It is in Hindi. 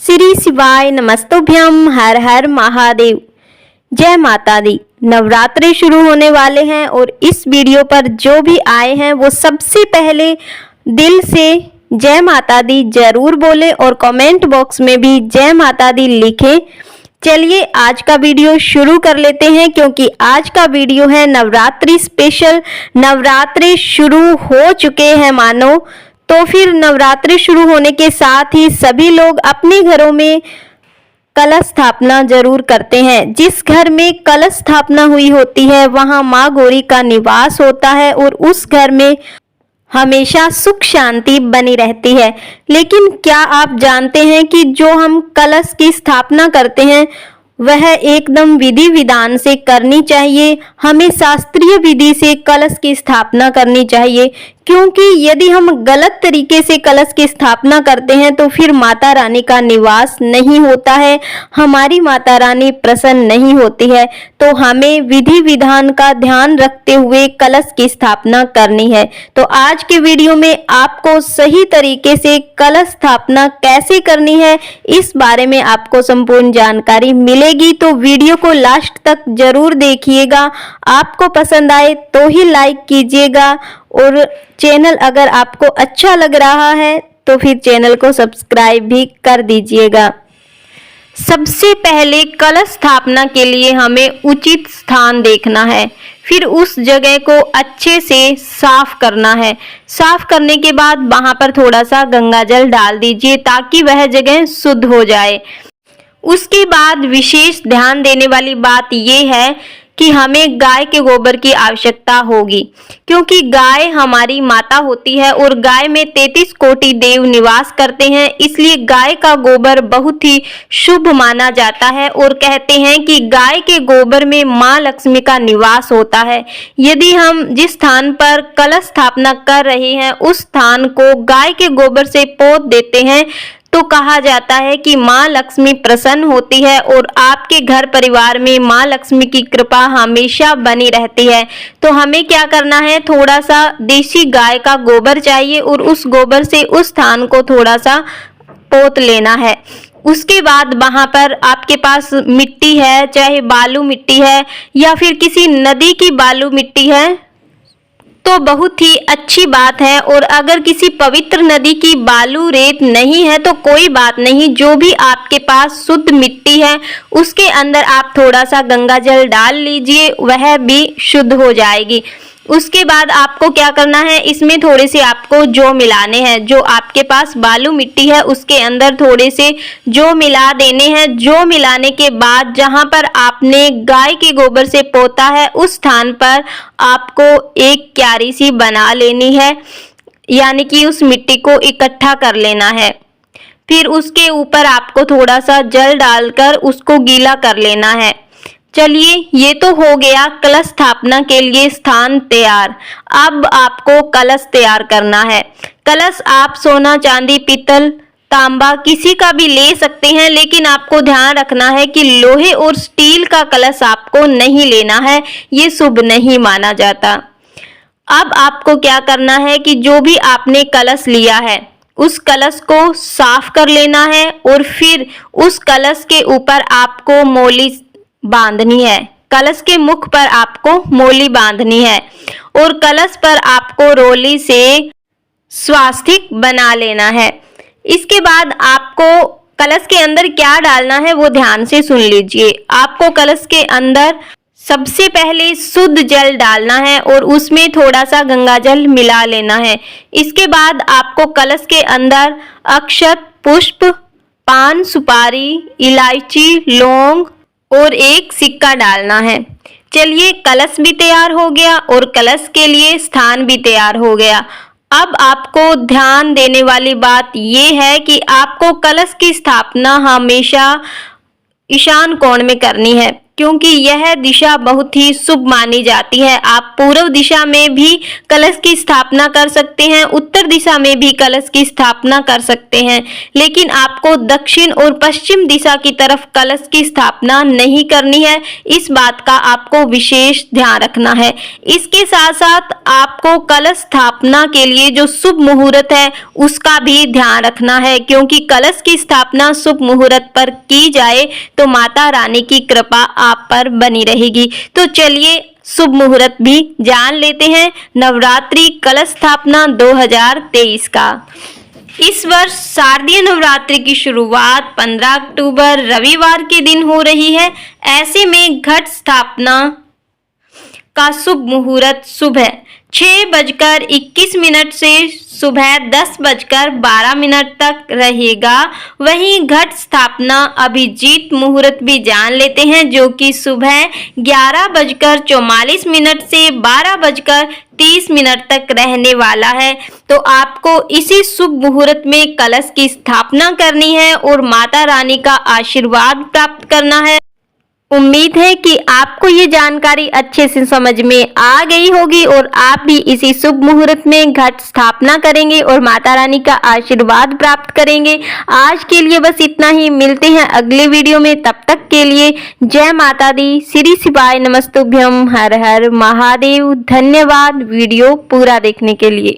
श्री शिवाय नमस्तुभ्यम। हर हर महादेव। जय माता दी। नवरात्रे शुरू होने वाले हैं और इस वीडियो पर जो भी आए हैं वो सबसे पहले दिल से जय माता दी जरूर बोले और कमेंट बॉक्स में भी जय माता दी लिखें। चलिए आज का वीडियो शुरू कर लेते हैं क्योंकि आज का वीडियो है नवरात्रि स्पेशल। नवरात्रे शुरू हो चुके हैं मानो, तो फिर नवरात्रि शुरू होने के साथ ही सभी लोग अपने घरों में कलश स्थापना जरूर करते हैं। जिस घर में कलश स्थापना हुई होती है वहां माँ गौरी का निवास होता है और उस घर में हमेशा सुख शांति बनी रहती है। लेकिन क्या आप जानते हैं कि जो हम कलश की स्थापना करते हैं वह एकदम विधि विधान से करनी चाहिए। हमें शास्त्रीय विधि से कलश की स्थापना करनी चाहिए, क्योंकि यदि हम गलत तरीके से कलश की स्थापना करते हैं तो फिर माता रानी का निवास नहीं होता है, हमारी माता रानी प्रसन्न नहीं होती है। तो हमें विधि विधान का ध्यान रखते हुए कलश की स्थापना करनी है। तो आज के वीडियो में आपको सही तरीके से कलश स्थापना कैसे करनी है इस बारे में आपको संपूर्ण जानकारी मिलेगी। तो वीडियो को लास्ट तक जरूर देखिएगा। आपको पसंद आए तो ही लाइक कीजिएगा और चैनल अगर आपको अच्छा लग रहा है तो फिर चैनल को सब्सक्राइब भी कर दीजिएगा। सबसे पहले कलश स्थापना के लिए हमें उचित स्थान देखना है, फिर उस जगह को अच्छे से साफ करना है। साफ करने के बाद वहां पर थोड़ा सा गंगा जल डाल दीजिए ताकि वह जगह शुद्ध हो जाए। उसके बाद विशेष ध्यान देने वाली बात यह है कि हमें गाय के गोबर की आवश्यकता होगी, क्योंकि गाय हमारी माता होती है और गाय में 33 कोटि देव निवास करते हैं। इसलिए गाय का गोबर बहुत ही शुभ माना जाता है और कहते हैं कि गाय के गोबर में माँ लक्ष्मी का निवास होता है। यदि हम जिस स्थान पर कलश स्थापना कर रहे हैं उस स्थान को गाय के गोबर से पोत देते हैं तो कहा जाता है कि माँ लक्ष्मी प्रसन्न होती है और आपके घर परिवार में माँ लक्ष्मी की कृपा हमेशा बनी रहती है। तो हमें क्या करना है, थोड़ा सा देसी गाय का गोबर चाहिए और उस गोबर से उस स्थान को थोड़ा सा पोत लेना है। उसके बाद वहां पर आपके पास मिट्टी है, चाहे बालू मिट्टी है या फिर किसी नदी की बालू मिट्टी है तो बहुत ही अच्छी बात है। और अगर किसी पवित्र नदी की बालू रेत नहीं है तो कोई बात नहीं, जो भी आपके पास शुद्ध मिट्टी है उसके अंदर आप थोड़ा सा गंगा जल डाल लीजिए, वह भी शुद्ध हो जाएगी। उसके बाद आपको क्या करना है, इसमें थोड़े से आपको जौ मिलाने हैं। जो आपके पास बालू मिट्टी है उसके अंदर थोड़े से जौ मिला देने हैं। जौ मिलाने के बाद जहां पर आपने गाय के गोबर से पोता है उस स्थान पर आपको एक क्यारी सी बना लेनी है, यानी कि उस मिट्टी को इकट्ठा कर लेना है। फिर उसके ऊपर आपको थोड़ा सा जल डालकर उसको गीला कर लेना है। चलिए ये तो हो गया कलश स्थापना के लिए स्थान तैयार। अब आपको कलश तैयार करना है। कलश आप सोना, चांदी, पीतल, तांबा किसी का भी ले सकते हैं, लेकिन आपको ध्यान रखना है कि लोहे और स्टील का कलश आपको नहीं लेना है, ये शुभ नहीं माना जाता। अब आपको क्या करना है कि जो भी आपने कलश लिया है उस कलश को साफ कर लेना है और फिर उस कलश के ऊपर आपको मोली बांधनी है। कलश के मुख पर आपको मोली बांधनी है और कलश पर आपको रोली से स्वास्तिक बना लेना है। इसके बाद आपको कलश के अंदर क्या डालना है वो ध्यान से सुन लीजिए। आपको कलश के अंदर सबसे पहले शुद्ध जल डालना है और उसमें थोड़ा सा गंगा जल मिला लेना है। इसके बाद आपको कलश के अंदर अक्षत, पुष्प, पान, सुपारी, इलायची, लौंग और एक सिक्का डालना है। चलिए कलश भी तैयार हो गया और कलश के लिए स्थान भी तैयार हो गया। अब आपको ध्यान देने वाली बात यह है कि आपको कलश की स्थापना हमेशा ईशान कोण में करनी है। क्योंकि यह दिशा बहुत ही शुभ मानी जाती है। आप पूर्व दिशा में भी कलश की स्थापना कर सकते हैं, उत्तर दिशा में भी कलश की स्थापना कर सकते हैं, लेकिन आपको दक्षिण और पश्चिम दिशा की तरफ कलश की स्थापना नहीं करनी है। इस बात का आपको विशेष ध्यान रखना है। इसके साथ साथ आपको कलश स्थापना के लिए जो शुभ मुहूर्त है उसका भी ध्यान रखना है, क्योंकि कलश की स्थापना शुभ मुहूर्त पर की जाए तो माता रानी की कृपा आप पर बनी रहेगी। तो चलिए शुभ मुहूर्त भी जान लेते हैं नवरात्रि कलश स्थापना 2023 का। इस वर्ष शारदीय नवरात्रि की शुरुआत 15 अक्टूबर रविवार के दिन हो रही है। ऐसे में घट स्थापना का शुभ मुहूर्त सुबह 6:21 से सुबह 10:12 तक रहेगा। वहीं घट स्थापना अभिजीत मुहूर्त भी जान लेते हैं, जो कि सुबह 11:44 से 12:30 तक रहने वाला है। तो आपको इसी शुभ मुहूर्त में कलश की स्थापना करनी है और माता रानी का आशीर्वाद प्राप्त करना है। उम्मीद है कि आपको ये जानकारी अच्छे से समझ में आ गई होगी और आप भी इसी शुभ मुहूर्त में घट स्थापना करेंगे और माता रानी का आशीर्वाद प्राप्त करेंगे। आज के लिए बस इतना ही, मिलते हैं अगले वीडियो में। तब तक के लिए जय माता दी, श्री शिवाय नमस्तुभ्यम, हर हर महादेव। धन्यवाद वीडियो पूरा देखने के लिए।